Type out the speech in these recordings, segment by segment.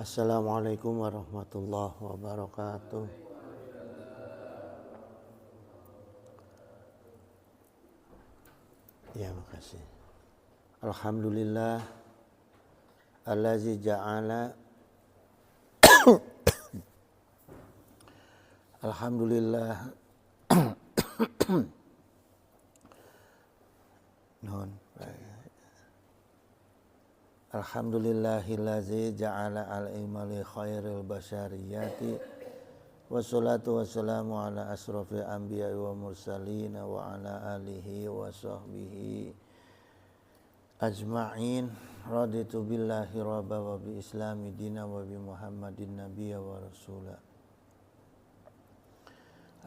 Assalamualaikum warahmatullahi wabarakatuh. Ya, makasih. Alhamdulillah allazi ja'ala Alhamdulillah non Alhamdulillahillazi ja'ala al-imali khairil basyariyati wassalatu wassalamu ala asrafil anbiya'i wa mursalin wa ala alihi wa sahbihi ajma'in. Raditu billahi rabba wa bi islami dina wa bi muhammadin nabiyya wa rasula.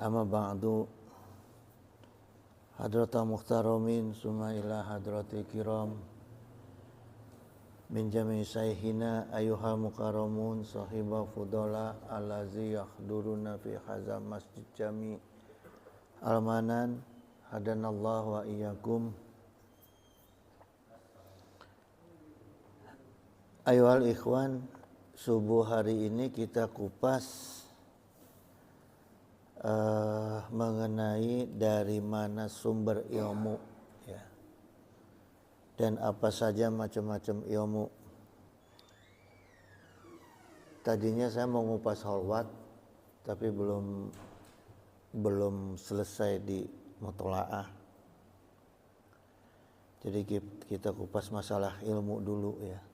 Amma ba'du. Hadrata muhtaramin summa ila hadrati kiram min jami sayhina ayuha mukaramun sahiba fudola alazi yakhduruna fi hazam masjid jami almanan hadanallahu wa iyyakum. Ayuhal ikhwan, subuh hari ini kita kupas mengenai dari mana sumber ilmu, ya, dan apa saja macam-macam ilmu. Tadinya saya mau ngupas khalwat, tapi belum selesai di mutola'ah. Jadi kita kupas masalah ilmu dulu, ya.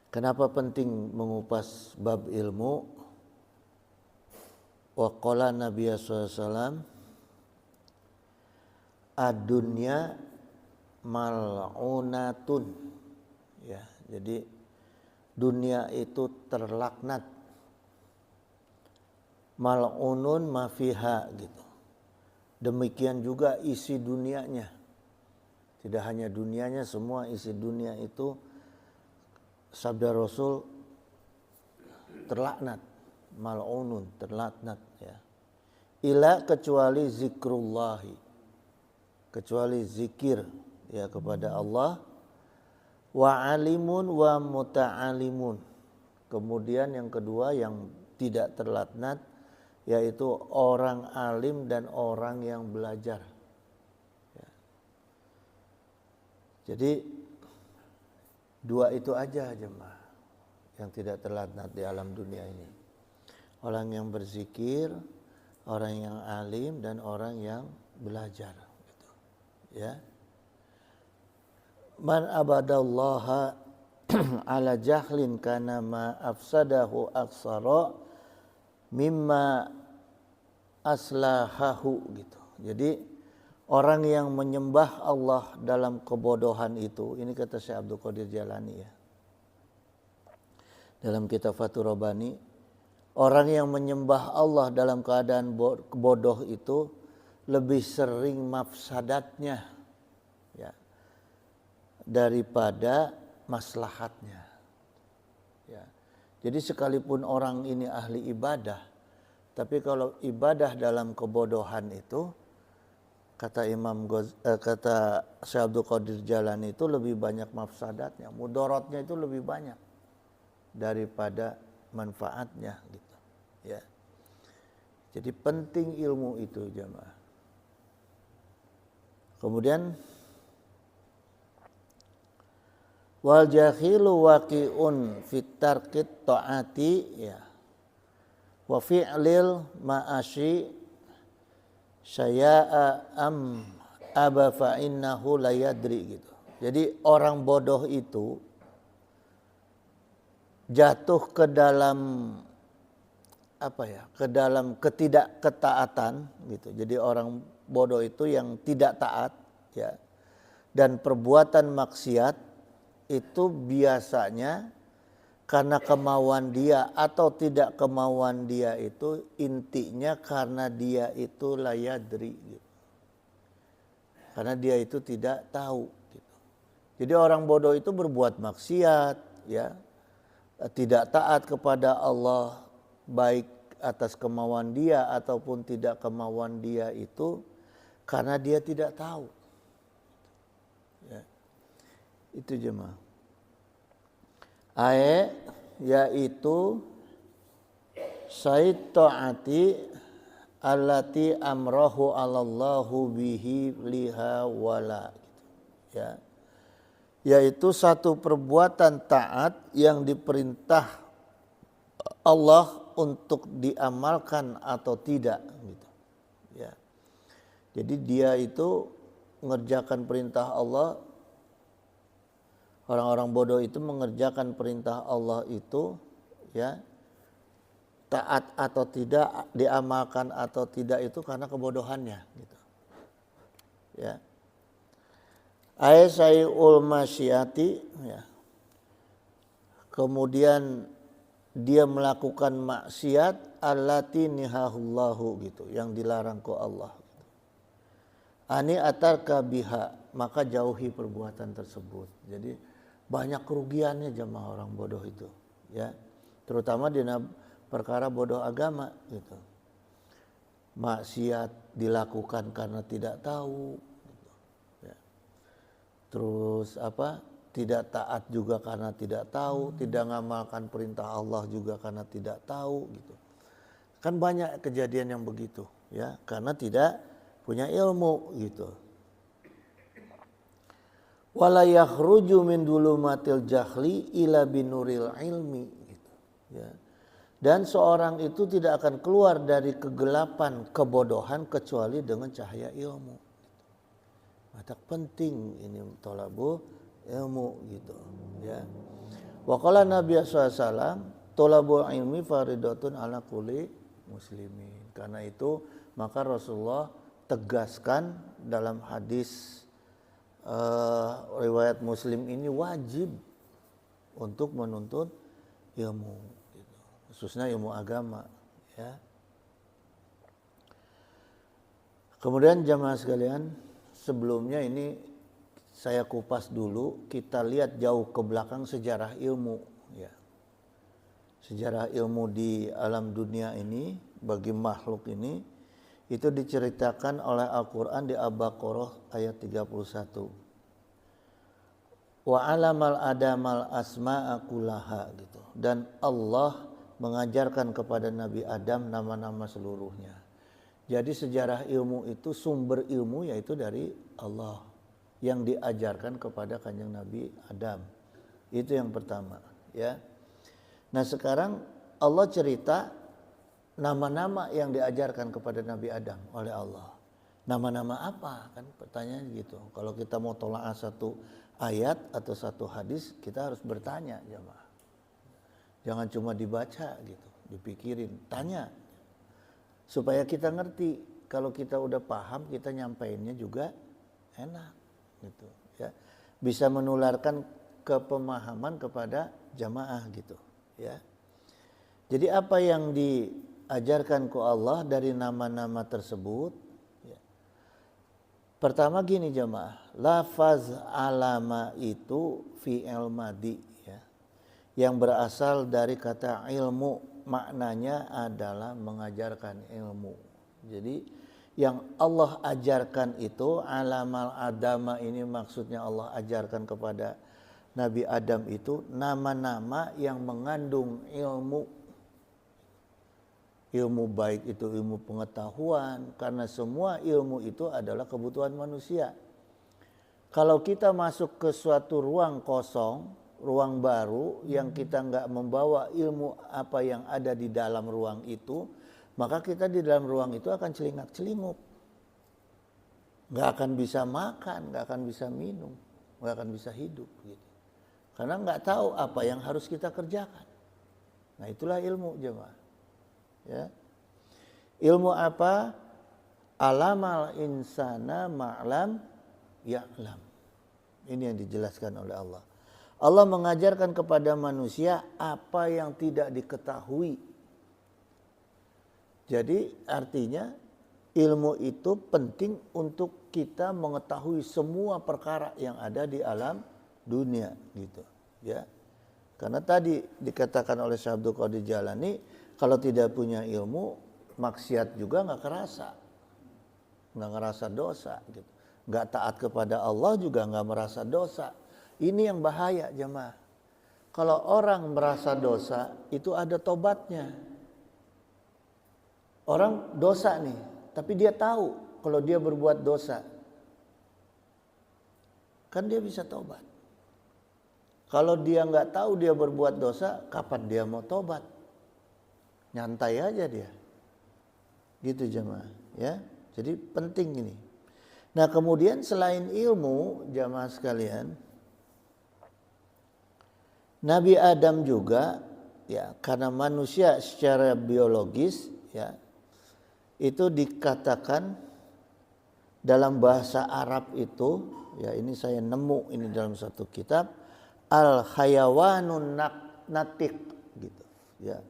Kenapa penting mengupas bab ilmu? Wa qala Nabi sallallahu alaihi wasallam ad-dunya mal'unatun, ya. Jadi dunia itu terlaknat. Mal'unun ma fiha, gitu. Demikian juga isi dunianya. Tidak hanya dunianya, semua isi dunia itu sabda Rasul terlaknat. Mal'unun, terlaknat, ya. Ila kecuali zikrullahi, kecuali zikir, ya, kepada Allah. Wa alimun wa muta'alimun. Kemudian yang kedua yang tidak terlaknat yaitu orang alim dan orang yang belajar, ya. Jadi dua itu aja jemaah yang tidak terlaknat di alam dunia ini. Orang yang berzikir, orang yang alim, dan orang yang belajar, gitu, ya. Man abadallaha ala jahlin kana ma afsadahu aksara mimma aslahahu, gitu. Jadi orang yang menyembah Allah dalam kebodohan itu, ini kata Syekh Abdul Qadir Jalani, ya, dalam kitab Fathur Rabbani, orang yang menyembah Allah dalam keadaan bodoh itu lebih sering mafsadatnya, ya, daripada maslahatnya, ya. Jadi sekalipun orang ini ahli ibadah, tapi kalau ibadah dalam kebodohan itu, kata kata Syekh Abdul Qadir Jalani, itu lebih banyak mafsadatnya, mudaratnya itu lebih banyak daripada manfaatnya, gitu, ya. Jadi penting ilmu itu jemaah. Kemudian wal jahilu waqi'un fit tarkit ta'ati, ya, wa fi'lil ma'ashi syaya'a am aba fa innahu la yadri, gitu. Jadi orang bodoh itu jatuh ke dalam ke dalam ketidakketaatan, gitu. Jadi orang bodoh itu yang tidak taat, ya, dan perbuatan maksiat itu biasanya karena kemauan dia atau tidak kemauan dia, itu intinya karena dia itu la yadri, gitu. Karena dia itu tidak tahu, gitu. Jadi orang bodoh itu berbuat maksiat, ya, tidak taat kepada Allah, baik atas kemauan dia ataupun tidak kemauan dia, itu karena dia tidak tahu, ya. Itu jemaah. Ae yaitu said taati allati amrahu alallahu bihi liha wala, ya, yaitu satu perbuatan taat yang diperintah Allah untuk diamalkan atau tidak gitu, ya. Jadi dia itu mengerjakan perintah Allah. Orang-orang bodoh itu mengerjakan perintah Allah itu, ya, taat atau tidak, diamalkan atau tidak itu karena kebodohannya gitu. Ya. Aisaiul masyiyati, ya. Kemudian dia melakukan maksiat allati nihahullahu gitu, yang dilarang ku Allah. Ani atarka biha, maka jauhi perbuatan tersebut. Jadi banyak kerugiannya jemaah orang bodoh itu, ya. Terutama di perkara bodoh agama gitu. Maksiat dilakukan karena tidak tahu gitu, ya. Terus tidak taat juga karena tidak tahu, tidak ngamalkan perintah Allah juga karena tidak tahu gitu. Kan banyak kejadian yang begitu, ya, karena tidak punya ilmu gitu. Wala yakhruju min dulumatil jahli ila binuril ilmi gitu, ya. Dan seorang itu tidak akan keluar dari kegelapan kebodohan kecuali dengan cahaya ilmu. Maka penting ini thalabu ilmu gitu, ya. Wa qala Nabi sallallahu alaihi wasallam thalabul ilmi faridatun ala kulli muslimin. Karena itu maka Rasulullah tegaskan dalam hadis riwayat Muslim ini wajib untuk menuntut ilmu gitu. Khususnya ilmu agama, ya. Kemudian jamaah sekalian, sebelumnya ini saya kupas dulu, kita lihat jauh ke belakang sejarah ilmu, ya. Sejarah ilmu di alam dunia ini bagi makhluk ini itu diceritakan oleh Al-Quran di Al-Baqarah ayat 31. Wa alamal adamal asma'a kullaha gitu. Dan Allah mengajarkan kepada Nabi Adam nama-nama seluruhnya. Jadi sejarah ilmu itu, sumber ilmu yaitu dari Allah yang diajarkan kepada kanjeng Nabi Adam. Itu yang pertama, ya. Nah sekarang Allah cerita nama-nama yang diajarkan kepada Nabi Adam oleh Allah. Nama-nama apa? Kan pertanyaan gitu. Kalau kita mau tolak satu ayat atau satu hadis, kita harus bertanya, jemaah. Jangan cuma dibaca gitu, dipikirin, tanya. Supaya kita ngerti. Kalau kita udah paham, kita nyampainnya juga enak gitu, ya. Bisa menularkan kepemahaman kepada jamaah gitu, ya. Jadi apa yang diajarkan ku Allah dari nama-nama tersebut, ya. Pertama gini jamaah, lafaz alama itu fi'il madi, ya, yang berasal dari kata ilmu, maknanya adalah mengajarkan ilmu. Jadi yang Allah ajarkan itu alamal adama, ini maksudnya Allah ajarkan kepada Nabi Adam itu nama-nama yang mengandung ilmu. Ilmu baik itu ilmu pengetahuan, karena semua ilmu itu adalah kebutuhan manusia. Kalau kita masuk ke suatu ruang kosong, ruang baru yang kita nggak membawa ilmu apa yang ada di dalam ruang itu, maka kita di dalam ruang itu akan celingak-celinguk. Nggak akan bisa makan, nggak akan bisa minum, nggak akan bisa hidup gitu. Karena nggak tahu apa yang harus kita kerjakan. Nah itulah ilmu jemaah. Ya. Ilmu apa? Alamal insana ma'lam ya'lam. Ini yang dijelaskan oleh Allah. Allah mengajarkan kepada manusia apa yang tidak diketahui. Jadi artinya ilmu itu penting untuk kita mengetahui semua perkara yang ada di alam dunia gitu, ya. Karena tadi dikatakan oleh Syekh Abdul Qadir Jailani, kalau tidak punya ilmu, maksiat juga nggak ngerasa dosa gitu. Nggak taat kepada Allah juga nggak merasa dosa. Ini yang bahaya jemaah. Kalau orang merasa dosa, itu ada tobatnya. Orang dosa nih, tapi dia tahu kalau dia berbuat dosa. Kan dia bisa tobat. Kalau dia nggak tahu dia berbuat dosa, kapan dia mau tobat? Nyantai aja dia. Gitu jemaah, ya. Jadi penting ini. Nah, kemudian selain ilmu, jemaah sekalian, Nabi Adam juga, ya, karena manusia secara biologis, ya, itu dikatakan dalam bahasa Arab itu, ya, ini saya nemu ini dalam satu kitab, al hayawanun natik, gitu, ya.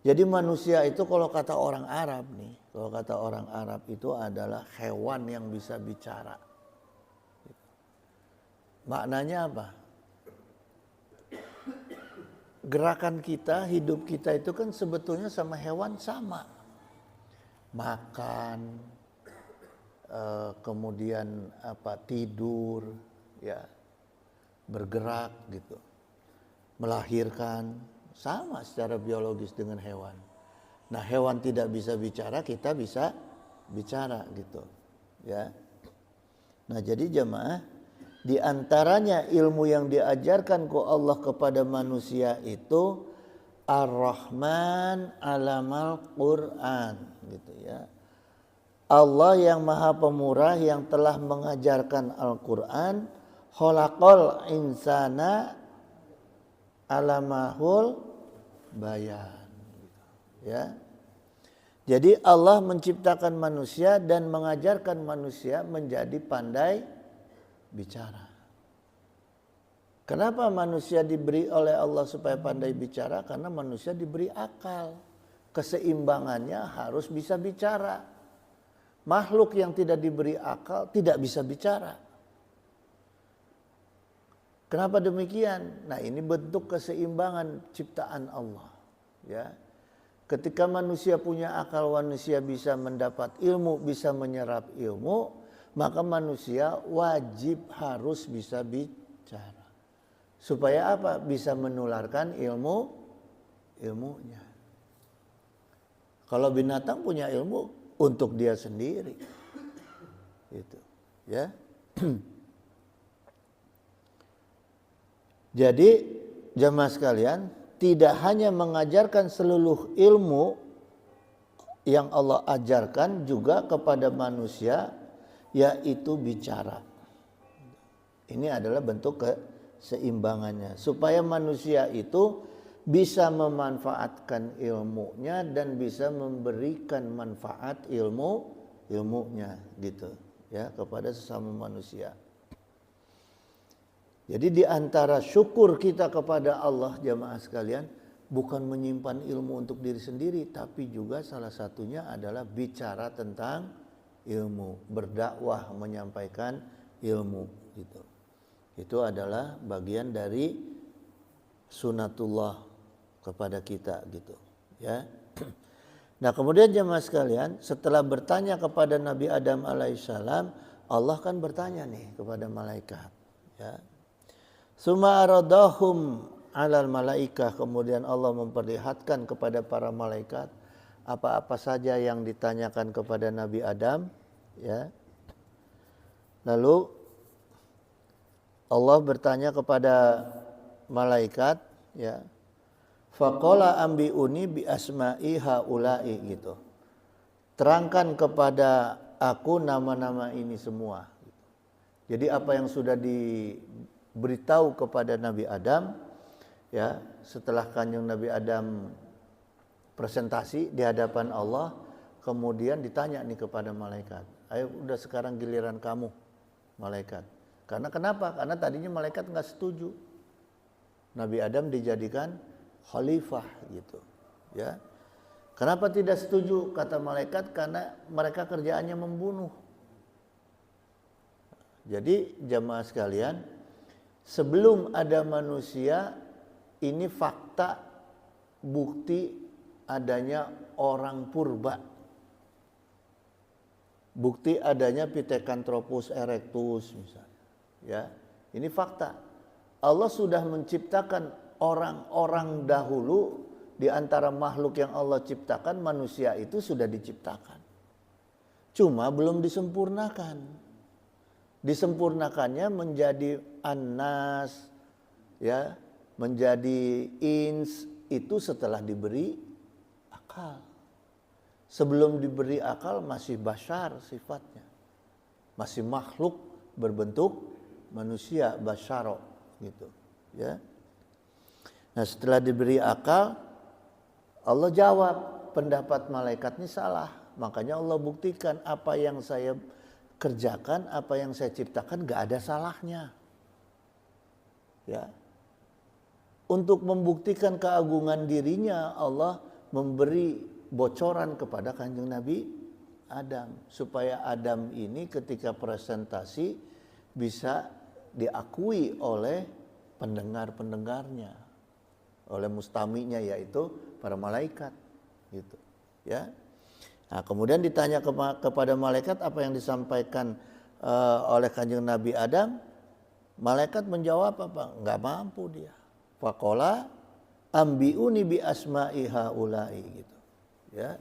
Jadi manusia itu kalau kata orang Arab nih, kalau kata orang Arab itu adalah hewan yang bisa bicara. Maknanya apa? Gerakan kita, hidup kita itu kan sebetulnya sama hewan sama. Makan, kemudian tidur, ya, bergerak gitu, melahirkan, sama secara biologis dengan hewan. Nah, hewan tidak bisa bicara, kita bisa bicara gitu, ya. Nah, jadi jemaah, di antaranya ilmu yang diajarkan ku Allah kepada manusia itu Ar-Rahman alamal Quran, gitu ya. Allah yang Maha Pemurah yang telah mengajarkan Al-Quran, khalaqal insana alamahul bayan, ya. Jadi Allah menciptakan manusia dan mengajarkan manusia menjadi pandai bicara. Kenapa manusia diberi oleh Allah supaya pandai bicara? Karena manusia diberi akal. Keseimbangannya harus bisa bicara. Makhluk yang tidak diberi akal tidak bisa bicara. Kenapa demikian? Nah, ini bentuk keseimbangan ciptaan Allah, ya. Ketika manusia punya akal, manusia bisa mendapat ilmu, bisa menyerap ilmu, maka manusia wajib harus bisa bicara. Supaya apa? Bisa menularkan ilmunya. Kalau binatang punya ilmu untuk dia sendiri. Gitu, ya. Jadi jemaah sekalian, tidak hanya mengajarkan seluruh ilmu yang Allah ajarkan juga kepada manusia, yaitu bicara. Ini adalah bentuk keseimbangannya. Supaya manusia itu bisa memanfaatkan ilmunya dan bisa memberikan manfaat ilmunya gitu, ya, kepada sesama manusia. Jadi di antara syukur kita kepada Allah jamaah sekalian, bukan menyimpan ilmu untuk diri sendiri, tapi juga salah satunya adalah bicara tentang ilmu, berdakwah, menyampaikan ilmu gitu. Itu adalah bagian dari sunatullah kepada kita gitu, ya. Nah, kemudian jemaah sekalian, setelah bertanya kepada Nabi Adam alaihissalam, Allah kan bertanya nih kepada malaikat, ya. Summa aradahum alal malaikah, kemudian Allah memperlihatkan kepada para malaikat apa-apa saja yang ditanyakan kepada Nabi Adam, ya. Lalu Allah bertanya kepada malaikat, ya. Faqala ambiuni bi asma'i haula'i gitu. Terangkan kepada aku nama-nama ini semua. Jadi apa yang sudah diberitahu kepada Nabi Adam, ya, setelah kanjeng Nabi Adam presentasi di hadapan Allah, kemudian ditanya nih kepada malaikat, ayo udah sekarang giliran kamu malaikat. Karena kenapa? Karena tadinya malaikat nggak setuju Nabi Adam dijadikan khalifah gitu, ya. Kenapa tidak setuju? Kata malaikat, karena mereka kerjaannya membunuh. Jadi jamaah sekalian, sebelum ada manusia, ini fakta bukti adanya orang purba. Bukti adanya Pithecanthropus erectus misalnya. Ya, ini fakta. Allah sudah menciptakan orang-orang dahulu di antara makhluk yang Allah ciptakan, manusia itu sudah diciptakan. Cuma belum disempurnakan. Disempurnakannya menjadi An-Nas, ya, menjadi Ins, itu setelah diberi akal. Sebelum diberi akal masih bashar sifatnya. Masih makhluk berbentuk manusia, basyaro gitu, ya. Nah, setelah diberi akal, Allah jawab pendapat malaikat ini salah. Makanya Allah buktikan apa yang saya kerjakan, apa yang saya ciptakan gak ada salahnya. Ya. Untuk membuktikan keagungan dirinya, Allah memberi bocoran kepada Kanjeng Nabi Adam. Supaya Adam ini ketika presentasi bisa diakui oleh pendengar-pendengarnya. Oleh mustaminya, yaitu para malaikat. Gitu. Ya. Nah, kemudian ditanya kepada malaikat apa yang disampaikan oleh Kanjeng Nabi Adam. Malaikat menjawab apa? Enggak mampu dia. Faqala ambiuni bi asma'i haula'i gitu. Ya.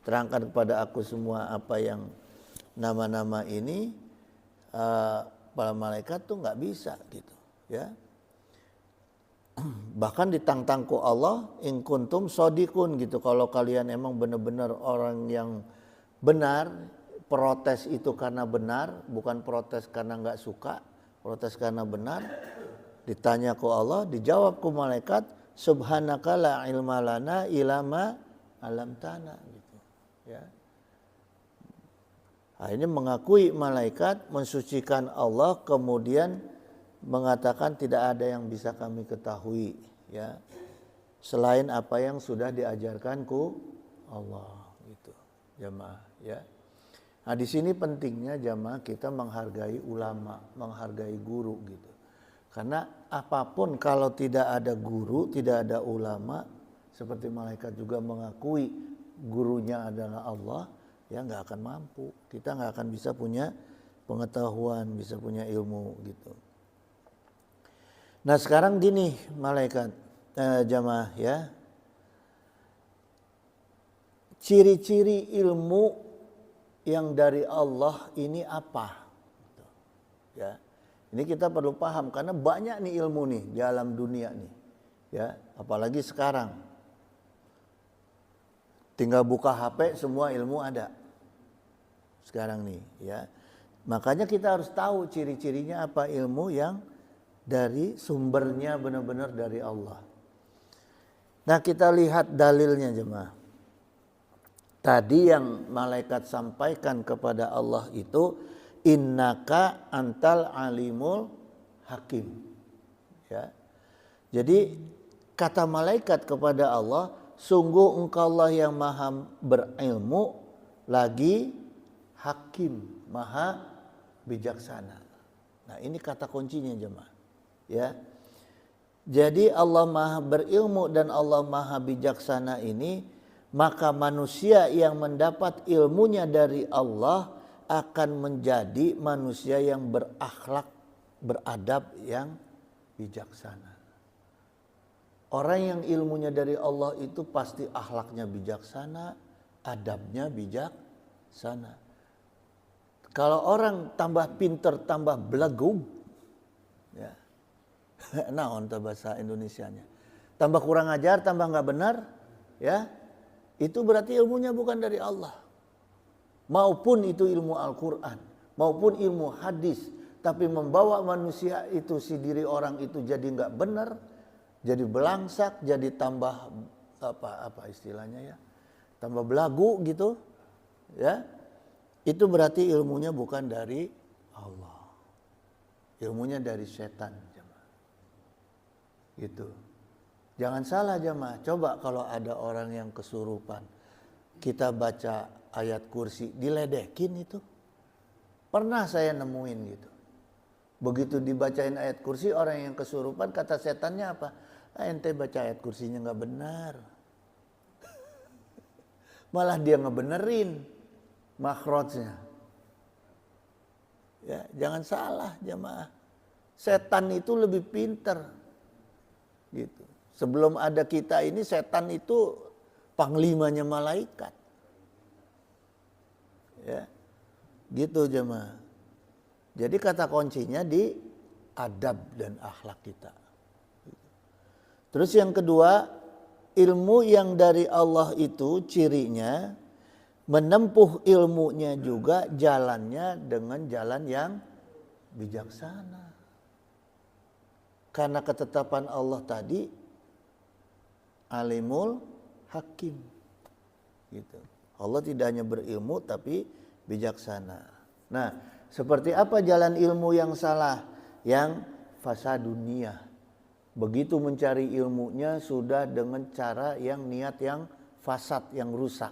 Terangkan kepada aku semua apa yang nama-nama ini. Para malaikat tuh enggak bisa gitu, ya. Bahkan ditantangku Allah, in kuntum sodikun gitu. Kalau kalian emang benar-benar orang yang benar, protes itu karena benar, bukan protes karena nggak suka, protes karena benar. Ditanya ku Allah, dijawab ku malaikat, subhanaka la ilma lana ilama alam tanah gitu, ya. Nah, ini mengakui malaikat, mensucikan Allah, kemudian mengatakan tidak ada yang bisa kami ketahui, ya, selain apa yang sudah diajarkanku Allah gitu, jamaah, ya. Nah, di sini pentingnya jamaah kita menghargai ulama, menghargai guru gitu. Karena apapun kalau tidak ada guru, tidak ada ulama, seperti malaikat juga mengakui gurunya adalah Allah, ya nggak akan mampu. Kita nggak akan bisa punya pengetahuan, bisa punya ilmu gitu. Nah, sekarang gini malaikat, jamaah, ya. Ciri-ciri ilmu yang dari Allah ini apa? Ya. Ini kita perlu paham karena banyak nih ilmu nih di alam dunia nih. Ya, apalagi sekarang. Tinggal buka HP semua ilmu ada. Sekarang nih, ya. Makanya kita harus tahu ciri-cirinya apa ilmu yang dari sumbernya benar-benar dari Allah. Nah, kita lihat dalilnya jemaah. Tadi yang malaikat sampaikan kepada Allah itu innaka antal alimul hakim. Ya. Jadi kata malaikat kepada Allah, sungguh engkau Allah yang maha berilmu lagi hakim, maha bijaksana. Nah, ini kata kuncinya jemaah. Ya. Jadi Allah maha berilmu dan Allah maha bijaksana ini, maka manusia yang mendapat ilmunya dari Allah akan menjadi manusia yang berakhlak, beradab, yang bijaksana. Orang yang ilmunya dari Allah itu pasti akhlaknya bijaksana, adabnya bijaksana. Kalau orang tambah pinter, tambah belagu, ya, naon teh bahasa Indonesianya, tambah kurang ajar, tambah nggak benar, ya, itu berarti ilmunya bukan dari Allah. Maupun itu ilmu Al-Quran, maupun ilmu hadis, tapi membawa manusia itu, si diri orang itu jadi nggak benar, jadi belangsak, jadi tambah apa istilahnya, ya, tambah belagu gitu, ya, itu berarti ilmunya bukan dari Allah, ilmunya dari setan, jemaah. Gitu. Jangan salah jemaah. Coba kalau ada orang yang kesurupan, kita baca ayat kursi, diledekin itu. Pernah saya nemuin gitu. Begitu dibacain ayat kursi, orang yang kesurupan, kata setannya apa? Ente baca ayat kursinya nggak benar. Malah dia ngebenerin makhrajnya. Ya, jangan salah jemaah. Setan itu lebih pintar. Gitu. Sebelum ada kita ini setan itu panglimanya malaikat. Ya. Gitu jemaah. Jadi kata kuncinya di adab dan akhlak kita. Terus yang kedua, ilmu yang dari Allah itu cirinya menempuh ilmunya juga jalannya dengan jalan yang bijaksana. Karena ketetapan Allah tadi alimul hakim. Gitu. Allah tidak hanya berilmu tapi bijaksana. Nah, seperti apa jalan ilmu yang salah? Yang fasadun niyah. Begitu mencari ilmunya sudah dengan cara yang niat yang fasad, yang rusak.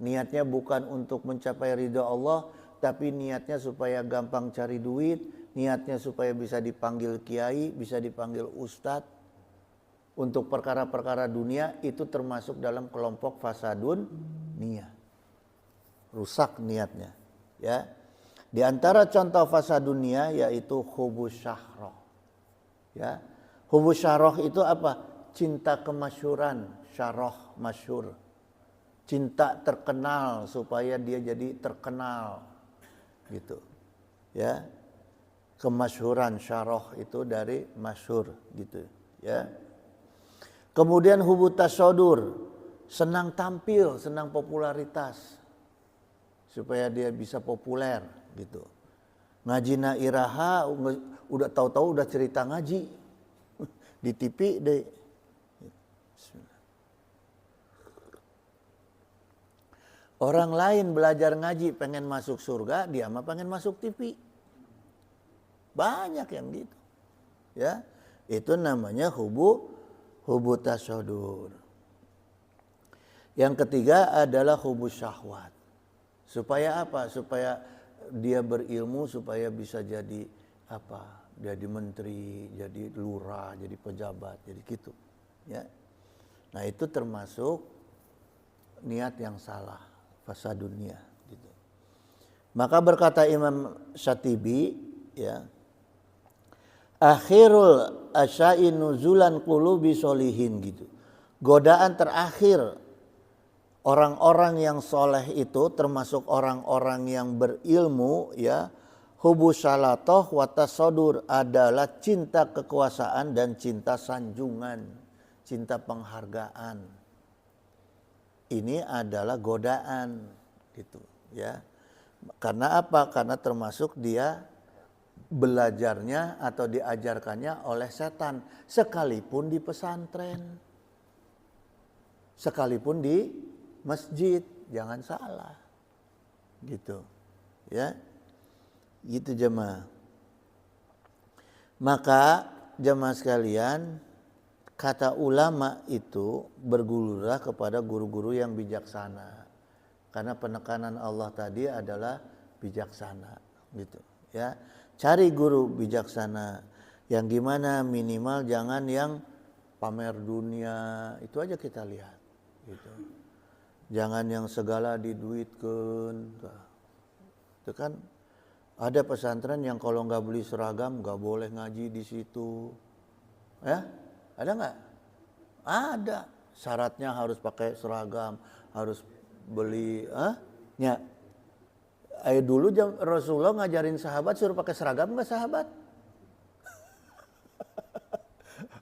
Niatnya bukan untuk mencapai ridha Allah, tapi niatnya supaya gampang cari duit, niatnya supaya bisa dipanggil kiai, bisa dipanggil ustadz. Untuk perkara-perkara dunia itu termasuk dalam kelompok fasadun niyah. Rusak niatnya, ya. Di antara contoh fasadun niyah yaitu hubus syahroh. Ya. Hubus syahroh itu apa? Cinta kemasyhuran, syahroh masyhur. Cinta terkenal supaya dia jadi terkenal. Gitu. Ya. Kemasyhuran, syahroh itu dari masyhur gitu, ya. Kemudian hubut tasadur, senang tampil, senang popularitas supaya dia bisa populer gitu. Ngaji na iraha udah tahu-tahu udah cerita ngaji di TV deh. Orang lain belajar ngaji pengen masuk surga, dia mah pengen masuk TV. Banyak yang gitu. Ya. Itu namanya hubut tasadur. Yang ketiga adalah hubus syahwat. Supaya apa? Supaya dia berilmu supaya bisa jadi apa? Jadi menteri, jadi lurah, jadi pejabat, jadi gitu. Ya. Nah, itu termasuk niat yang salah, fasadun niyah gitu. Maka berkata Imam Syatibi, ya, akhirul asyai nuzulan qulubi solihin gitu. Godaan terakhir orang-orang yang soleh itu termasuk orang-orang yang berilmu, ya, hubus salatoh wa tasadur adalah cinta kekuasaan dan cinta sanjungan, cinta penghargaan. Ini adalah godaan gitu, ya. Karena apa? Karena termasuk dia belajarnya atau diajarkannya oleh setan, sekalipun di pesantren, sekalipun di masjid, jangan salah, gitu, ya, gitu jemaah. Maka jemaah sekalian, kata ulama itu bergululah kepada guru-guru yang bijaksana, karena penekanan Allah tadi adalah bijaksana, gitu, ya. Cari guru bijaksana yang gimana, minimal jangan yang pamer dunia, itu aja kita lihat gitu. Jangan yang segala diduitkan. Itu kan ada pesantren yang kalau nggak beli seragam nggak boleh ngaji di situ, ya, ada nggak? Ada, syaratnya harus pakai seragam, harus beli, ya. Ayo dulu Rasulullah ngajarin sahabat suruh pakai seragam nggak sahabat?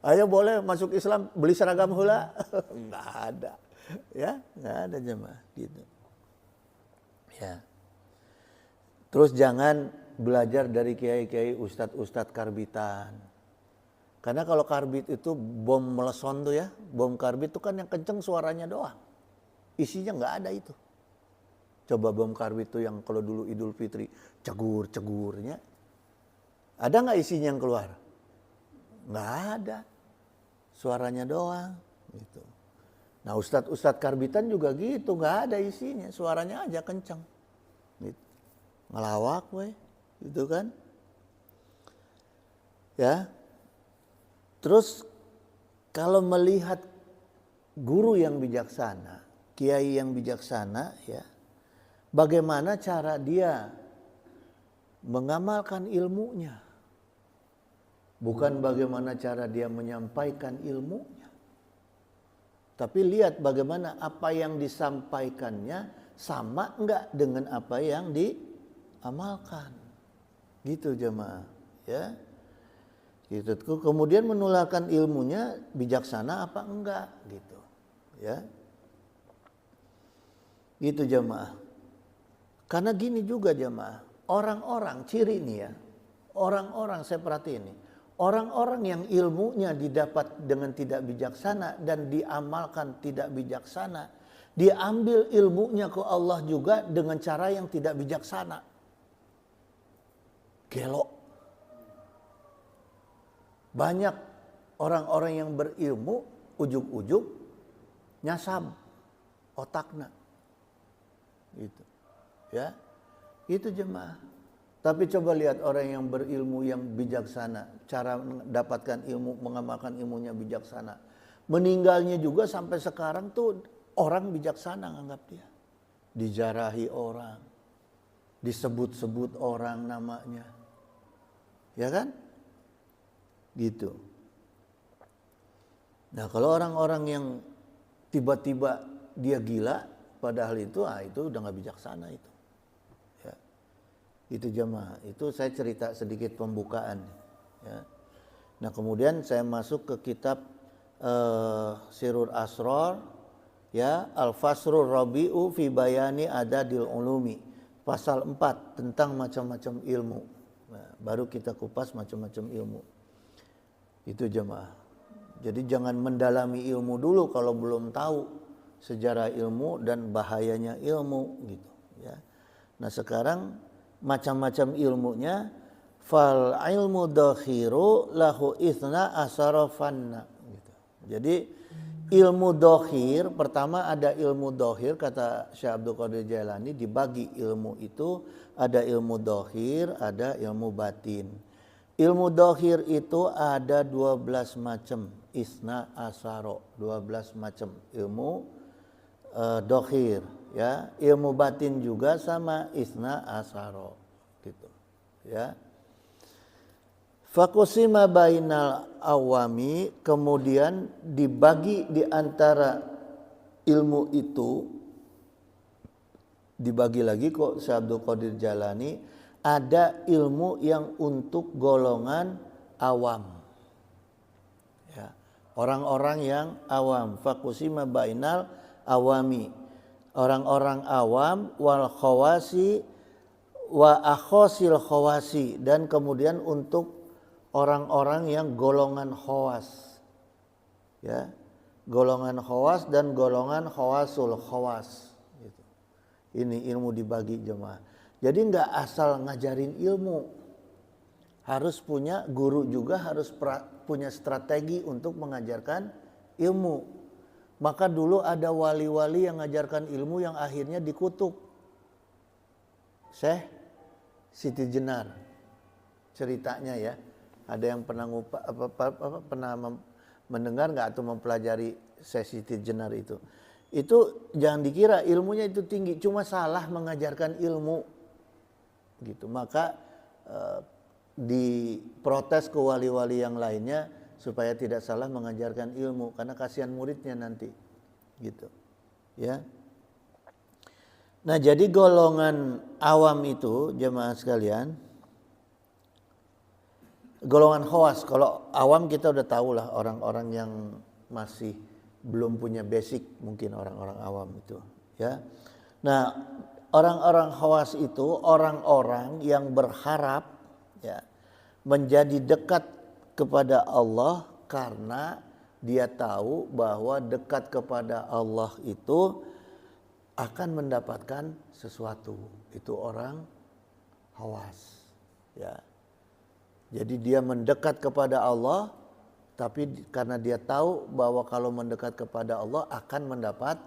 Ayo boleh masuk Islam beli seragam hula? Nggak ada, ya, nggak ada jemaah gitu. Ya. Terus jangan belajar dari kiai-kiai ustadz karbitan. Karena kalau karbit itu bom meleson tuh, ya, bom karbit itu kan yang kenceng suaranya doang, isinya nggak ada itu. Coba bom karbit itu yang kalau dulu Idul Fitri cegur-cegurnya, ada nggak isinya yang keluar? Nggak ada, suaranya doang gitu. Nah, ustadz karbitan juga gitu, nggak ada isinya, suaranya aja kenceng gitu. Ngelawak we, gitu kan, ya. Terus kalau melihat guru yang bijaksana, kiai yang bijaksana, ya, bagaimana cara dia mengamalkan ilmunya? bukan bagaimana cara dia menyampaikan ilmunya, tapi lihat bagaimana apa yang disampaikannya sama enggak dengan apa yang diamalkan. Gitu jemaah, ya. Gitu. Kemudian menularkan ilmunya bijaksana apa enggak, gitu. Ya. Gitu jemaah. Karena gini juga jemaah, orang-orang ciri ini ya. Orang-orang saya perhatiin nih, orang-orang yang ilmunya didapat dengan tidak bijaksana dan diamalkan tidak bijaksana, diambil ilmunya ke Allah juga dengan cara yang tidak bijaksana. Gelok. Banyak orang-orang yang berilmu ujug-ujug nyasam otakna. Gitu. Ya. Itu jemaah. Tapi coba lihat orang yang berilmu yang bijaksana, cara mendapatkan ilmu, mengamalkan ilmunya bijaksana. Meninggalnya juga sampai sekarang tuh orang bijaksana nganggap dia. Dijarahi orang, disebut-sebut orang namanya. Ya kan? Gitu. Nah, kalau orang-orang yang tiba-tiba dia gila, padahal itu udah nggak bijaksana itu. Itu jemaah, itu saya cerita sedikit pembukaan. Ya. Nah kemudian saya masuk ke kitab Sirrul Asrar, ya, Al-Fasrul Rabi'u fi Bayani Adadil Ulumi, pasal 4 tentang macam-macam ilmu. Nah, baru kita kupas macam-macam ilmu. Itu jemaah. Jadi jangan mendalami ilmu dulu kalau belum tahu sejarah ilmu dan bahayanya ilmu, gitu. Ya. Nah sekarang macam-macam ilmunya, fal ilmu dokhiru lahu ithna asara fanna, gitu. Jadi ilmu dokhir, pertama ada ilmu dohir, kata Syekh Abdul Qadir Jailani, dibagi ilmu itu ada ilmu dohir, ada ilmu batin. Ilmu dohir itu ada 12 macam, isna asaro, 12 macam ilmu dohir. Ya, ilmu batin juga sama isna asaro, gitu. Ya. Fakusima bainal awami, kemudian dibagi di antara ilmu itu, dibagi lagi kok Syekh Abdul Qadir Jailani, ada ilmu yang untuk golongan awam. Ya, orang-orang yang awam. Fakusima bainal awami, orang-orang awam, wal khawasi wa akhosil khawasi, dan kemudian untuk orang-orang yang golongan khawas. Ya, golongan khawas dan golongan khawasul khawas, gitu. Ini ilmu dibagi jemaah. Jadi enggak asal ngajarin ilmu, harus punya guru juga, harus punya strategi untuk mengajarkan ilmu. Maka dulu ada wali-wali yang mengajarkan ilmu yang akhirnya dikutuk. Syekh Siti Jenar ceritanya, ya. Ada yang pernah mendengar nggak atau mempelajari Syekh Siti Jenar itu? Itu jangan dikira ilmunya itu tinggi, cuma salah mengajarkan ilmu, gitu. Maka diprotes ke wali-wali yang lainnya supaya tidak salah mengajarkan ilmu, karena kasihan muridnya nanti, gitu. Ya. Nah, jadi golongan awam itu jemaah sekalian, golongan khawas. Kalau awam kita udah tahu lah, orang-orang yang masih belum punya basic, mungkin orang-orang awam itu, ya. Nah, orang-orang khawas itu orang-orang yang berharap, ya, menjadi dekat kepada Allah karena dia tahu bahwa dekat kepada Allah itu akan mendapatkan sesuatu. Itu orang khawas, ya. Jadi dia mendekat kepada Allah, tapi karena dia tahu bahwa kalau mendekat kepada Allah akan mendapat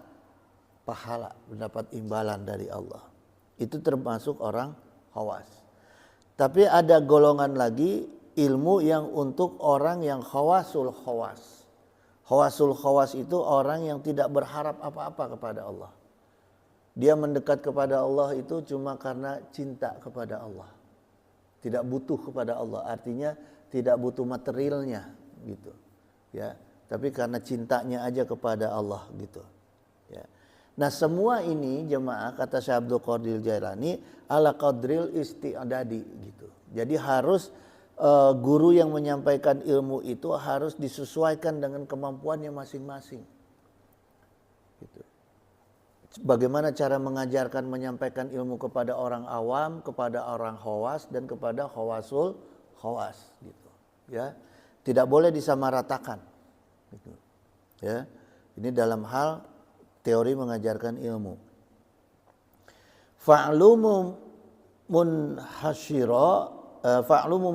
pahala, mendapat imbalan dari Allah. Itu termasuk orang khawas. Tapi ada golongan lagi ilmu yang untuk orang yang khawasul khawas. Khawasul khawas itu orang yang tidak berharap apa-apa kepada Allah. Dia mendekat kepada Allah itu cuma karena cinta kepada Allah. Tidak butuh kepada Allah. Artinya tidak butuh materialnya gitu. Ya, tapi karena cintanya aja kepada Allah gitu. Ya. Nah, semua ini jemaah kata Syekh Abdul Qadir Jailani ala qadril isti'dadi gitu. Jadi harus guru yang menyampaikan ilmu itu harus disesuaikan dengan kemampuannya masing-masing. Gitu. Bagaimana cara mengajarkan menyampaikan ilmu kepada orang awam, kepada orang khawas dan kepada khawasul khawas gitu. Ya. Tidak boleh disamaratakan. Gitu. Ya. Ini dalam hal teori mengajarkan ilmu. Fa'lumu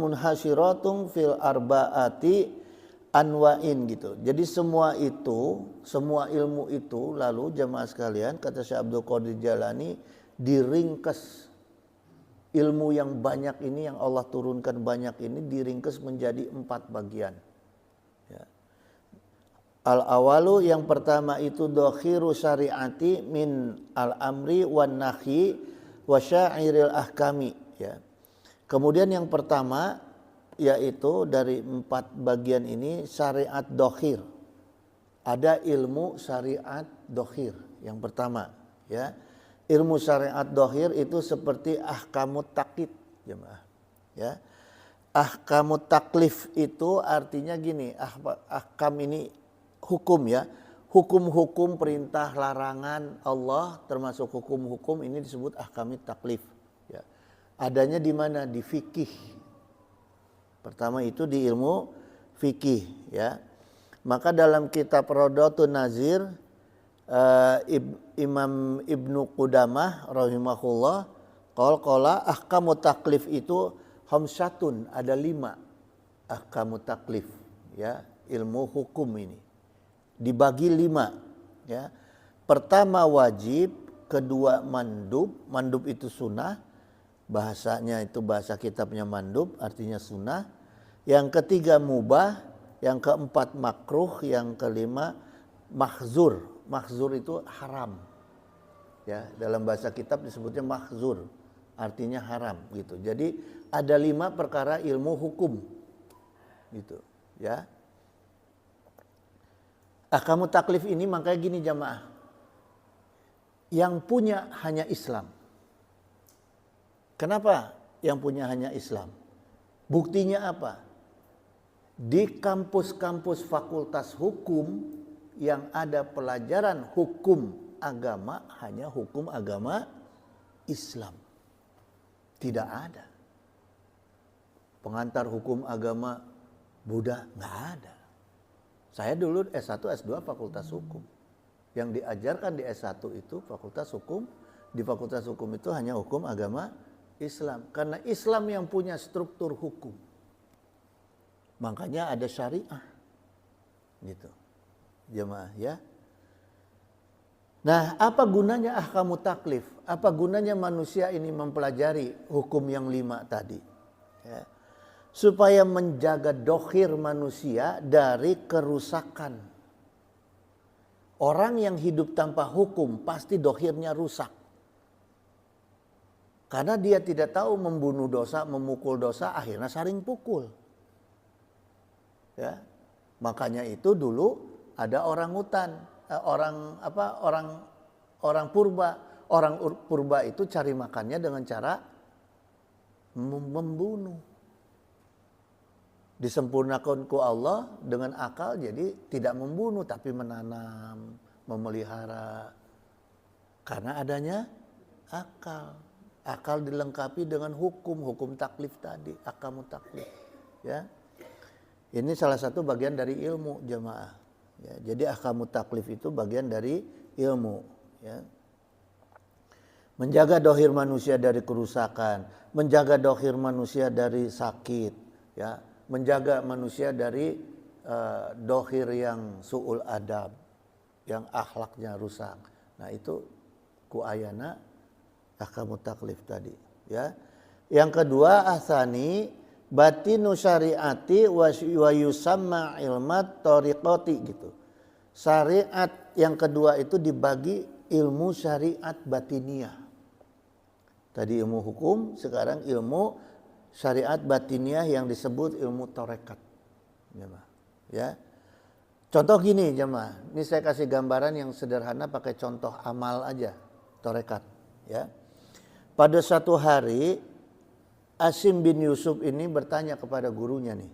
munhasyiratun fil arba'ati anwa'in gitu. Jadi semua ilmu itu lalu jemaah sekalian kata Syekh Abdul Qadir Jailani diringkas. Ilmu yang banyak ini yang Allah turunkan banyak ini diringkas menjadi 4 bagian. Ya. Al-awalu yang pertama itu dokhiru syariati min al-amri wan nahyi wa syairil ahkami. Ya. Kemudian yang pertama yaitu dari 4 bagian ini syariat dokhir. Ada ilmu syariat dokhir yang pertama. Ya. Ilmu syariat dohir itu seperti ahkamut taklif jemaah. Ya. Ahkamut taklif itu artinya gini, ahkam ini hukum ya. Hukum-hukum perintah larangan Allah termasuk hukum-hukum ini disebut ahkamut taklif. Ya. Adanya di mana? Di fikih. Pertama itu di ilmu fikih ya. Maka dalam kitab Rodatun Nazir Imam Ibnu Qudamah rahimahullah qala ahkamut taklif itu khamsatun, ada 5 ahkamut taklif ya, ilmu hukum ini dibagi 5 ya. Pertama wajib, kedua mandub itu sunnah, bahasanya itu bahasa kitabnya mandub artinya sunnah, yang ketiga mubah, yang keempat makruh, yang kelima mahzur. Mahzur itu haram. Ya, dalam bahasa kitab disebutnya mahzur, artinya haram gitu. Jadi ada 5 perkara ilmu hukum. Gitu, ya. Ahkamut taklif ini makanya gini jamaah. Yang punya hanya Islam. Kenapa yang punya hanya Islam? Buktinya apa? Di kampus-kampus fakultas hukum yang ada pelajaran hukum agama hanya hukum agama Islam. Tidak ada pengantar hukum agama Buddha, nggak ada. Saya dulu S1, S2 fakultas hukum. Yang diajarkan di S1 itu fakultas hukum, di fakultas hukum itu hanya hukum agama Islam. Karena Islam yang punya struktur hukum. Makanya ada syariah. Gitu. Jemaah ya. Nah, apa gunanya ahkamut taklif? Apa gunanya manusia ini mempelajari hukum yang 5 tadi? Ya. Supaya menjaga dokhir manusia dari kerusakan. Orang yang hidup tanpa hukum pasti dokhirnya rusak. Karena dia tidak tahu membunuh dosa, memukul dosa, akhirnya saling pukul. Ya. Makanya itu dulu ada orang hutan, orang purba. Orang purba itu cari makannya dengan cara membunuh. Disempurnakan ku Allah dengan akal, jadi tidak membunuh tapi menanam, memelihara. Karena adanya akal. Akal dilengkapi dengan hukum taklif tadi, ahkamut taklif. Ya. Ini salah satu bagian dari ilmu jemaah. Ya, jadi ahkamut taklif itu bagian dari ilmu. Ya. Menjaga dohir manusia dari kerusakan, menjaga dohir manusia dari sakit, ya, menjaga manusia dari dohir yang su'ul adab, yang akhlaknya rusak. Nah itu kuayana ahkamut taklif tadi. Ya. Yang kedua asani batinu syariati wa yusamma ilmat tariqati gitu. Syariat yang kedua itu dibagi ilmu syariat batiniyah. Tadi ilmu hukum, sekarang ilmu syariat batiniah yang disebut ilmu tarekat. Ya. Contoh gini jemaah, ini saya kasih gambaran yang sederhana pakai contoh amal aja, tarekat. Ya. Pada suatu hari Asim bin Yusuf ini bertanya kepada gurunya nih,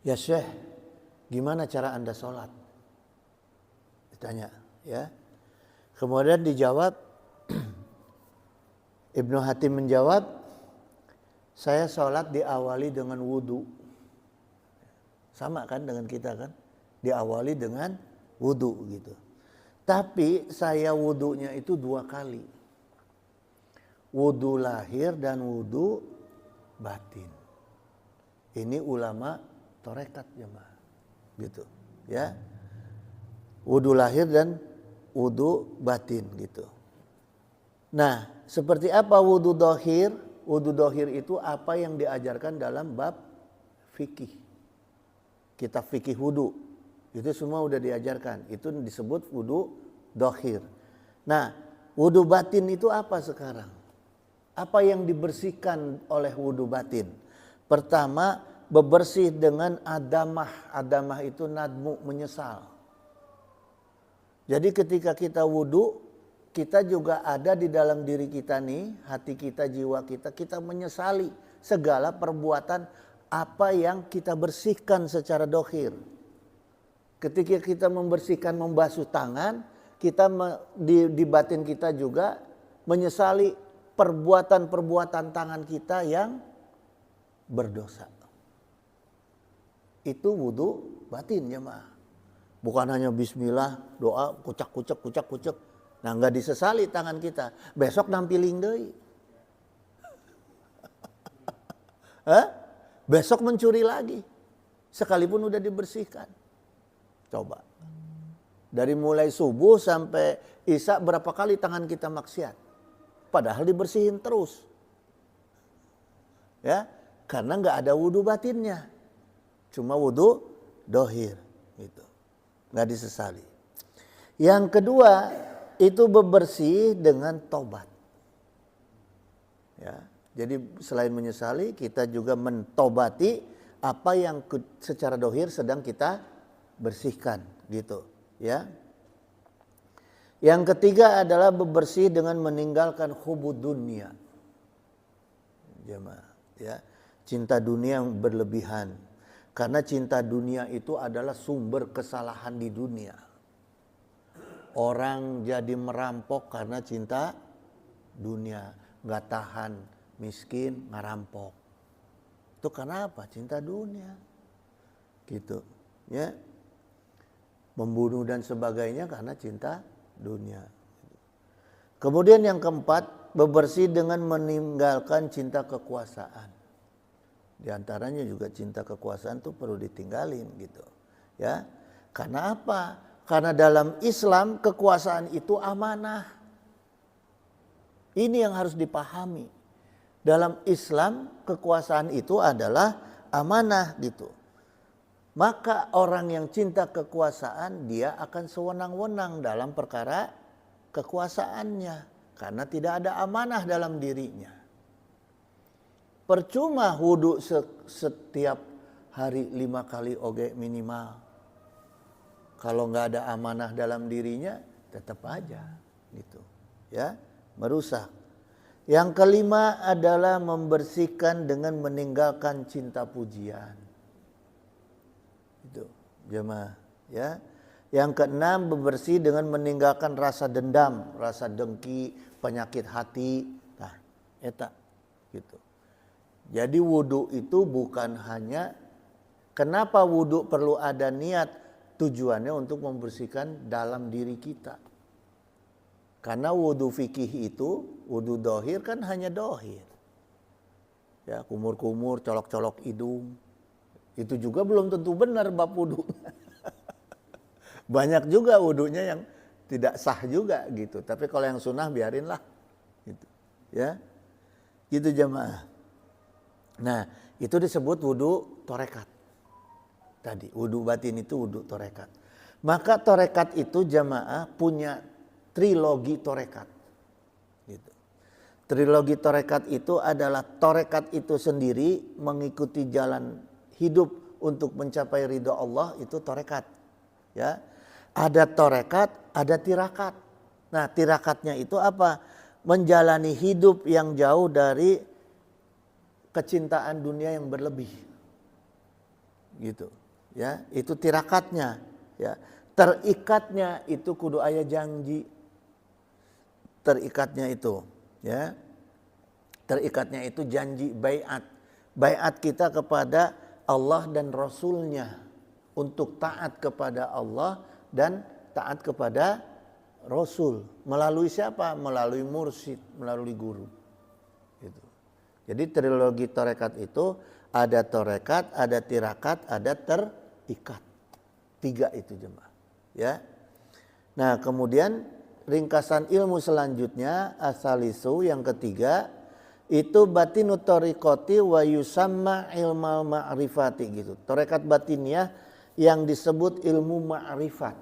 ya Syekh, gimana cara Anda sholat? Ditanya, ya. Kemudian dijawab, Ibnu Hatim menjawab, saya sholat diawali dengan wudu. Sama kan dengan kita kan, diawali dengan wudu gitu. Tapi saya wudunya itu 2 kali. Wudu lahir dan wudu batin. Ini ulama tarekat jemaah. Gitu, ya. Wudu lahir dan wudu batin gitu. Nah, seperti apa wudu dohir? Wudu dohir itu apa yang diajarkan dalam bab fikih. Kitab fikih wudu. Itu semua udah diajarkan. Itu disebut wudu dohir. Nah, wudu batin itu apa sekarang? Apa yang dibersihkan oleh wudu batin? Pertama, bebersih dengan adamah. Adamah itu nadmu, menyesal. Jadi ketika kita wudu, kita juga ada di dalam diri kita nih, hati kita, jiwa kita menyesali segala perbuatan apa yang kita bersihkan secara dohir. Ketika kita membersihkan, membasuh tangan, kita di batin kita juga menyesali perbuatan-perbuatan tangan kita yang berdosa. Itu wudu batin jemaah. Bukan hanya bismillah, doa, kucak. Nah, enggak disesali tangan kita. Besok nampilin deui. Hah? Besok mencuri lagi. Sekalipun udah dibersihkan. Coba. Dari mulai subuh sampai isya berapa kali tangan kita maksiat. Padahal dibersihin terus. Ya, karena nggak ada wudu batinnya. Cuma wudu dohir. Gitu. Nggak disesali. Yang kedua, itu bebersih dengan tobat. Ya. Jadi selain menyesali, kita juga mentobati apa yang secara dohir sedang kita bersihkan, gitu, ya. Yang ketiga adalah bebersih dengan meninggalkan hubud dunia, jemaah, ya, cinta dunia yang berlebihan. Karena cinta dunia itu adalah sumber kesalahan di dunia. Orang jadi merampok karena cinta dunia, nggak tahan. Miskin, ngerampok. Itu karena apa? Cinta dunia. Gitu. Ya. Membunuh dan sebagainya karena cinta dunia. Kemudian yang keempat, bebersih dengan meninggalkan cinta kekuasaan. Di antaranya juga cinta kekuasaan itu perlu ditinggalin gitu. Ya. Karena apa? Karena dalam Islam kekuasaan itu amanah. Ini yang harus dipahami. Dalam Islam kekuasaan itu adalah amanah gitu. Maka orang yang cinta kekuasaan dia akan sewenang-wenang dalam perkara kekuasaannya. Karena tidak ada amanah dalam dirinya. Percuma wudu setiap hari 5 kali oge minimal. Kalau nggak ada amanah dalam dirinya tetap aja gitu. Ya, merusak. Yang kelima adalah membersihkan dengan meninggalkan cinta pujian. Itu, jemaah, ya. Yang keenam, bebersih dengan meninggalkan rasa dendam, rasa dengki, penyakit hati. Nah, eta gitu. Jadi wudu itu bukan hanya, kenapa wudu perlu ada niat? Tujuannya untuk membersihkan dalam diri kita. Karena wudu fikih itu, wudu dohir kan hanya dohir. Ya, kumur-kumur, colok-colok hidung. Itu juga belum tentu benar bab wudu. Banyak juga wudunya yang tidak sah juga gitu. Tapi kalau yang sunnah biarinlah. Gitu. Ya, gitu jemaah. Nah, itu disebut wudu torekat. Tadi, wudu batin itu wudu torekat. Maka torekat itu jemaah punya trilogi torekat. Gitu. Trilogi tarekat itu adalah tarekat itu sendiri mengikuti jalan hidup untuk mencapai ridho Allah, itu tarekat. Ya. Ada tarekat, ada tirakat. Nah, tirakatnya itu apa? Menjalani hidup yang jauh dari kecintaan dunia yang berlebih. Gitu. Ya, itu tirakatnya, ya. Terikatnya itu kudu aya janji. Terikatnya itu, ya. Terikatnya itu janji baiat. Baiat kita kepada Allah dan Rasulnya untuk taat kepada Allah dan taat kepada Rasul. Melalui siapa? Melalui mursyid, melalui guru. Gitu. Jadi trilogi tarekat itu ada tarekat, ada tirakat, ada terikat. 3 itu jemaah. Ya. Nah, kemudian ringkasan ilmu selanjutnya asalisu yang ketiga itu batinut tariqati wa yusamma ilmal ma'rifati gitu. Tarekat batiniah yang disebut ilmu ma'rifat.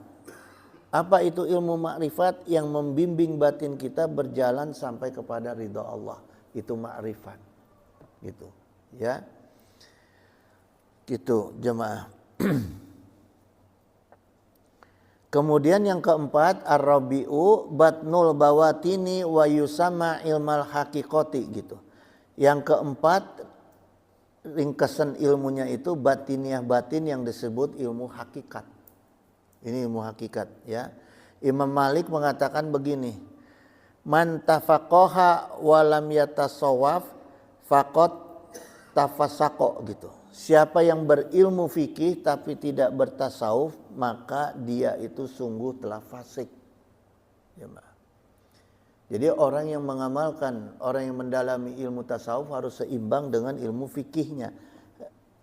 Apa itu ilmu ma'rifat? Yang membimbing batin kita berjalan sampai kepada ridha Allah. Itu ma'rifat. Gitu. Ya. Gitu jemaah. Kemudian yang keempat ar-rabi'u batnul bawatini wa yusamma ilmal haqiqati gitu. Yang keempat ringkasan ilmunya itu batiniah batin yang disebut ilmu hakikat. Ini ilmu hakikat, ya. Imam Malik mengatakan begini, man tafaqaha wa lam yatasawwaf faqad tafasaqo gitu. Siapa yang berilmu fikih tapi tidak bertasawuf, maka dia itu sungguh telah fasik. Ya, jadi orang yang mengamalkan, orang yang mendalami ilmu tasawuf harus seimbang dengan ilmu fikihnya.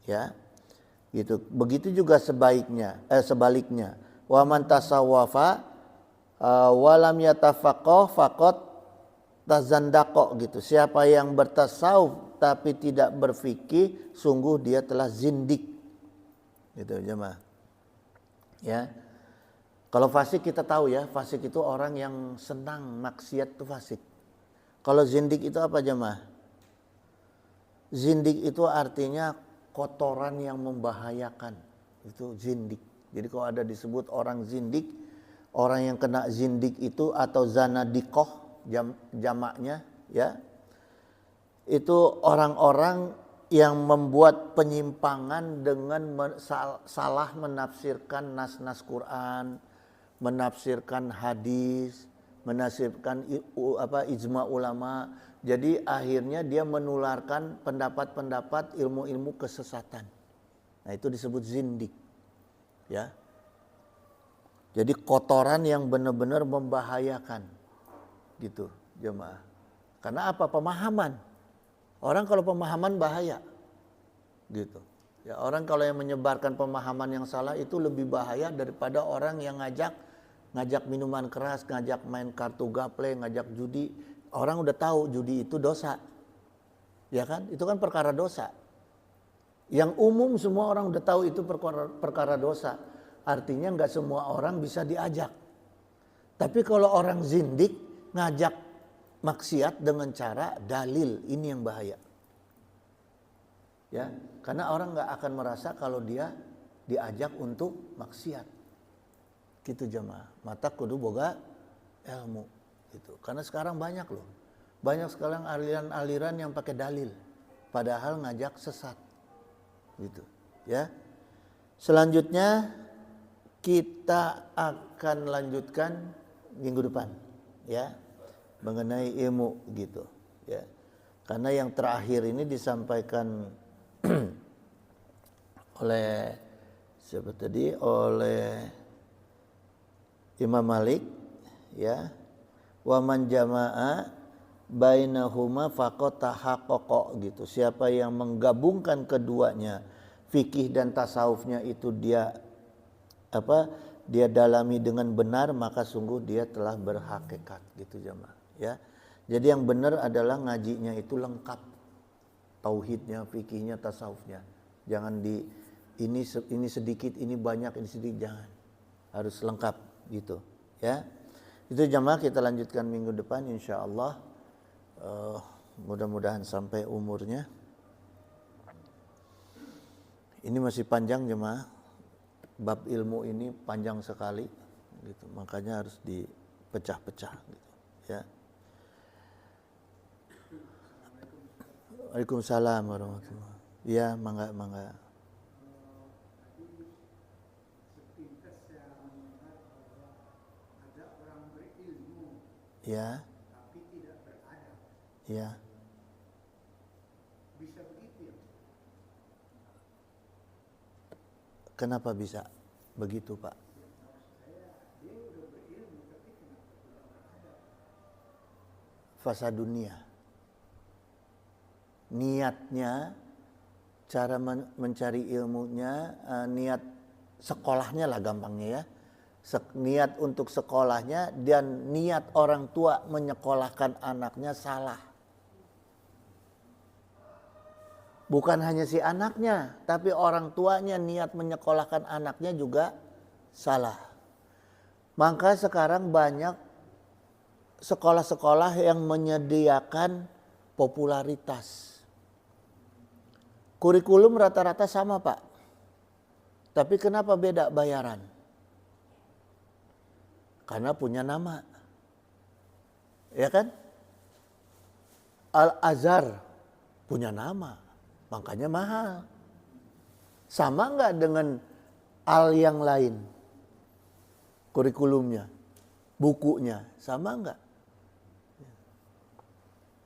Ya. Gitu. Begitu juga sebaliknya. Wa man tasawwafa wa lam yatafaqah faqad tazandaqo gitu. Siapa yang bertasawuf tapi tidak berfikih, sungguh dia telah zindik. Gitu jemaah. Ya. Kalau fasik kita tahu ya, fasik itu orang yang senang maksiat itu fasik. Kalau zindik itu apa jemaah? Zindik itu artinya kotoran yang membahayakan. Itu zindik. Jadi kalau ada disebut orang zindik, orang yang kena zindik itu atau zanadikoh jamaknya, ya. Itu orang-orang yang membuat penyimpangan dengan salah menafsirkan nas-nas Quran, menafsirkan hadis, menafsirkan ijma ulama. Jadi akhirnya dia menularkan pendapat-pendapat ilmu-ilmu kesesatan. Nah, itu disebut zindik. Ya. Jadi kotoran yang benar-benar membahayakan. Gitu, jemaah. Karena apa? Pemahaman. Orang kalau pemahaman bahaya, gitu. Ya, orang kalau yang menyebarkan pemahaman yang salah itu lebih bahaya daripada orang yang ngajak minuman keras, ngajak main kartu gaple, ngajak judi. Orang udah tahu judi itu dosa, ya kan? Itu kan perkara dosa. Yang umum semua orang udah tahu itu perkara dosa. Artinya nggak semua orang bisa diajak. Tapi kalau orang zindik ngajak maksiat dengan cara dalil, ini yang bahaya. Ya, karena orang nggak akan merasa kalau dia diajak untuk maksiat. Gitu jemaah. Mata kudu boga ilmu gitu. Karena sekarang banyak loh. Banyak sekarang aliran-aliran yang pakai dalil padahal ngajak sesat. Gitu, ya. Selanjutnya kita akan lanjutkan minggu depan, ya. Mengenai ilmu gitu, ya. Karena yang terakhir ini disampaikan oleh siapa tadi? Oleh Imam Malik, ya. Wa man jama'a bainahuma faqad tahaqqaqa gitu. Siapa yang menggabungkan keduanya, fikih dan tasawufnya itu dia dalami dengan benar, maka sungguh dia telah berhakikat gitu jemaah. Ya, jadi yang benar adalah ngajinya itu lengkap, tauhidnya, fikihnya, tasawufnya. Jangan ini sedikit, ini banyak, ini sedikit, jangan. Harus lengkap gitu, ya. Itu jemaah, kita lanjutkan minggu depan insyaallah. Eh, mudah-mudahan sampai umurnya. Ini masih panjang jemaah. Bab ilmu ini panjang sekali gitu. Makanya harus dipecah-pecah gitu, ya. Waalaikumsalam warahmatullahi wabarakatuh. Ya, mangga. Ya. Ya. Kenapa bisa begitu, Pak? Fasa dunia. Niatnya, cara mencari ilmunya, niat sekolahnya lah gampangnya ya. Niat untuk sekolahnya dan niat orang tua menyekolahkan anaknya salah. Bukan hanya si anaknya, tapi orang tuanya niat menyekolahkan anaknya juga salah. Maka sekarang banyak sekolah-sekolah yang menyediakan popularitas. Kurikulum rata-rata sama, Pak. Tapi kenapa beda bayaran? Karena punya nama. Ya kan? Al-Azhar punya nama, makanya mahal. Sama enggak dengan al yang lain? Kurikulumnya, bukunya, sama enggak?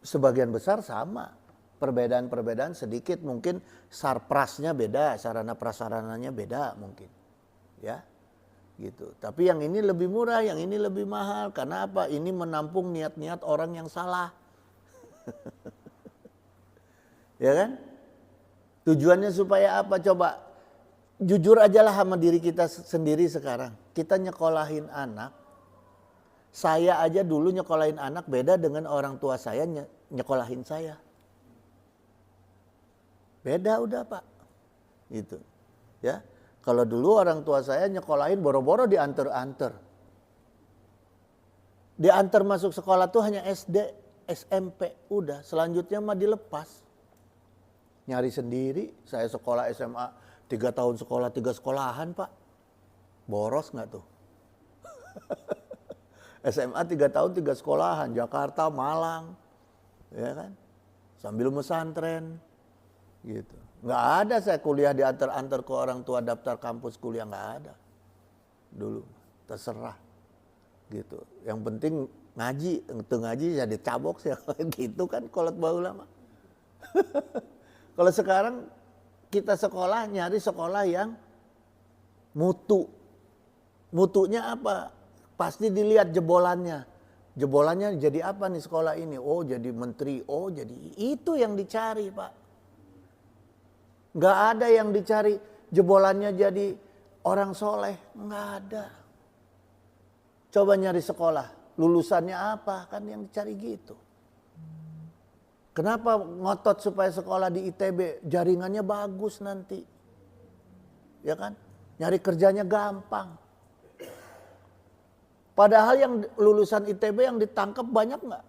Sebagian besar sama. Perbedaan-perbedaan sedikit, mungkin sarprasnya beda, sarana prasarananya beda mungkin. Ya. Gitu. Tapi yang ini lebih murah, yang ini lebih mahal. Karena apa? Ini menampung niat-niat orang yang salah. Ya kan? Tujuannya supaya apa? Coba jujur aja lah sama diri kita sendiri sekarang. Kita nyekolahin anak. Saya aja dulu nyekolahin anak beda dengan orang tua saya nyekolahin saya. Beda udah, Pak. Gitu. Ya. Kalau dulu orang tua saya nyekolahin boro-boro diantar-antar. Diantar masuk sekolah tuh hanya SD, SMP, udah. Selanjutnya mah dilepas. Nyari sendiri, saya sekolah SMA 3 tahun sekolah 3 sekolahan, Pak. Boros nggak tuh? SMA 3 tahun 3 sekolahan, Jakarta, Malang. Ya kan? Sambil mesantren. Gitu. Nggak ada saya kuliah diantar-antar ke orang tua daftar kampus kuliah, nggak ada. Dulu terserah. Gitu. Yang penting ngaji, itu ngaji ya dicabok sih gitu kan kolot baheula mah. Kalau sekarang kita sekolah nyari sekolah yang mutu. Mutunya apa? Pasti dilihat jebolannya. Jebolannya jadi apa nih sekolah ini? Oh, jadi menteri. Oh, jadi itu yang dicari, Pak. Nggak ada yang dicari jebolannya jadi orang soleh. Nggak ada. Coba nyari sekolah. Lulusannya apa? Kan yang dicari gitu. Kenapa ngotot supaya sekolah di ITB? Jaringannya bagus nanti. Ya kan? Nyari kerjanya gampang. Padahal yang lulusan ITB yang ditangkap banyak nggak?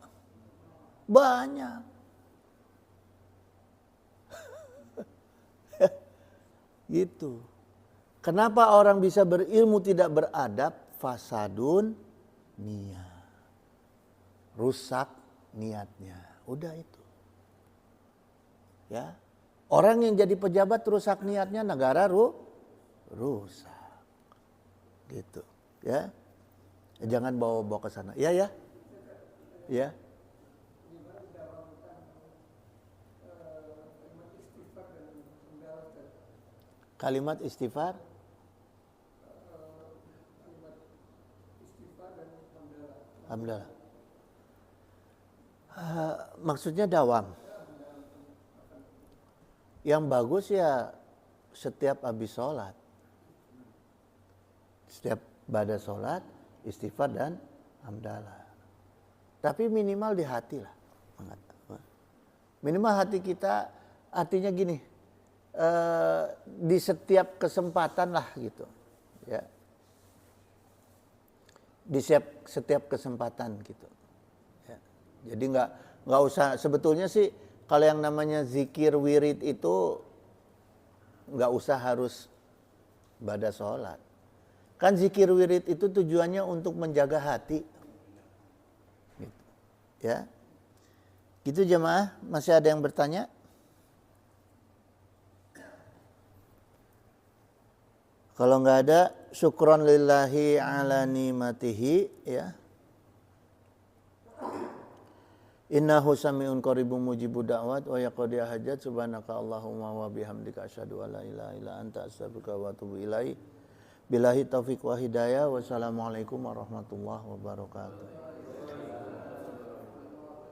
Banyak. Gitu. Kenapa orang bisa berilmu tidak beradab? Fasadun niat. Rusak niatnya. Udah itu. Ya. Orang yang jadi pejabat rusak niatnya, negara rusak. Gitu. Ya. Jangan bawa-bawa ke sana. Ya, ya. Ya. Kalimat istighfar. Alhamdulillah. Maksudnya dawam. Yang bagus ya setiap habis sholat. Setiap pada sholat, istighfar dan hamdalah. Tapi minimal di hati lah. Minimal hati kita, artinya gini. Di setiap kesempatan lah gitu. Ya. Di setiap kesempatan gitu. Ya. Jadi Nggak usah, sebetulnya sih kalau yang namanya zikir wirid itu nggak usah harus pada sholat. Kan zikir wirid itu tujuannya untuk menjaga hati. Gitu. Ya. Gitu jemaah, masih ada yang bertanya? Kalau nggak ada, syukron lillahi ala nimatihi, ya. Innahu sami'un qaribun mujibud da'wat wa yaqdi hajat subhanaka Allahumma wa bihamdika asyhadu an la ilaha illa anta astaghfiruka wa atubu ilaik. Billahi taufik wa hidayah. Wassalamualaikum warahmatullahi wabarakatuh.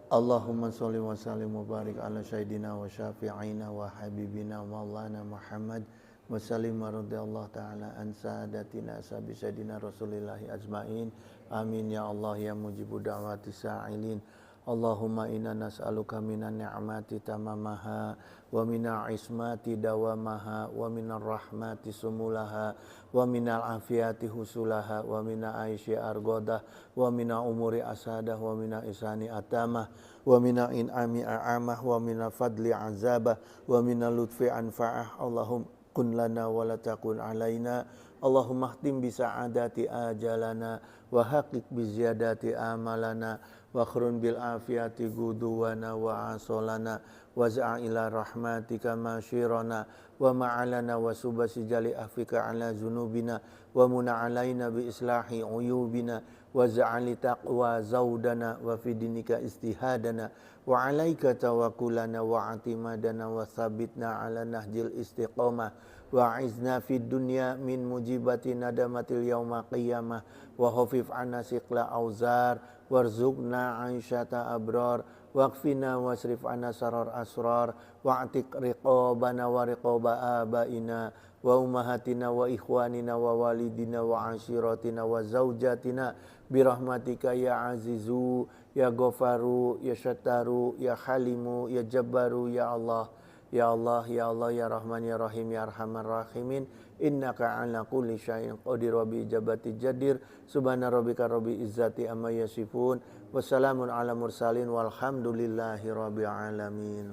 Allahumma sholli wa sallim wa barik ala sayyidina wa syafi'ina wa habibina maulana Muhammad wa sallim wa radhiyallahu ta'ala an sadatina sabi sayyidina rasulillahi ajmain. Amin ya Allah ya mujibud da'wati sa'ilin. Allahumma inna nas'aluka minan ni'mati tamamaha wa minal ismati dawamaha wa minar rahmati sumulaha wa minal afiyati husulaha wa minal aishi argodah wa minal umuri asadah wa minal isani atamah wa minal in'ami a'amah wa minal fadli azabah wa minal lutfi anfa'ah. Allahumma kun lana wa la takun alaina. Allahumma khtim bi sa'adati ajalana wa haqiq bi ziyadati amalana wa khurun bil afiyati guduwana wa asolana wa za'a ila rahmatika masyirana wa ma'alana wa subasi jali afika ala zunubina wa muna alaina bi islahi uyubina wa za'ali taqwa zaudana wa fidinika istihadana wa alaika tawakulana wa atimadana wa thabitna ala nahjil istiqamah wa izna fid dunya min mujibati nadamatil yauma qiyamah wa khafif anna siqla auzar warzuqna aisyata abrar waqfina wasrif anna sarar asrar wa'tik riqabana wa riqaba abaina wa ummahatina wa ikhwanina wa walidina wa ashiratina wa zaujatina birahmatika ya azizu ya ghafaru ya syataru ya halimu ya jabbaru ya Allah. Ya Allah, Ya Allah, Ya Rahman, Ya Rahim, Ya Arhamar Rahimin. Innaka ala kulli syai'in qadir wa bi ijabati jadir. Subhana rabbika rabbil izzati amma yasifun. Wassalamun ala mursalin walhamdulillahi rabbil alamin.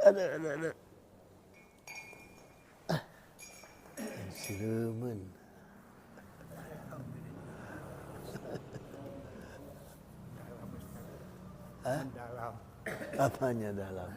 Ada. Siluman. Apanya dalam?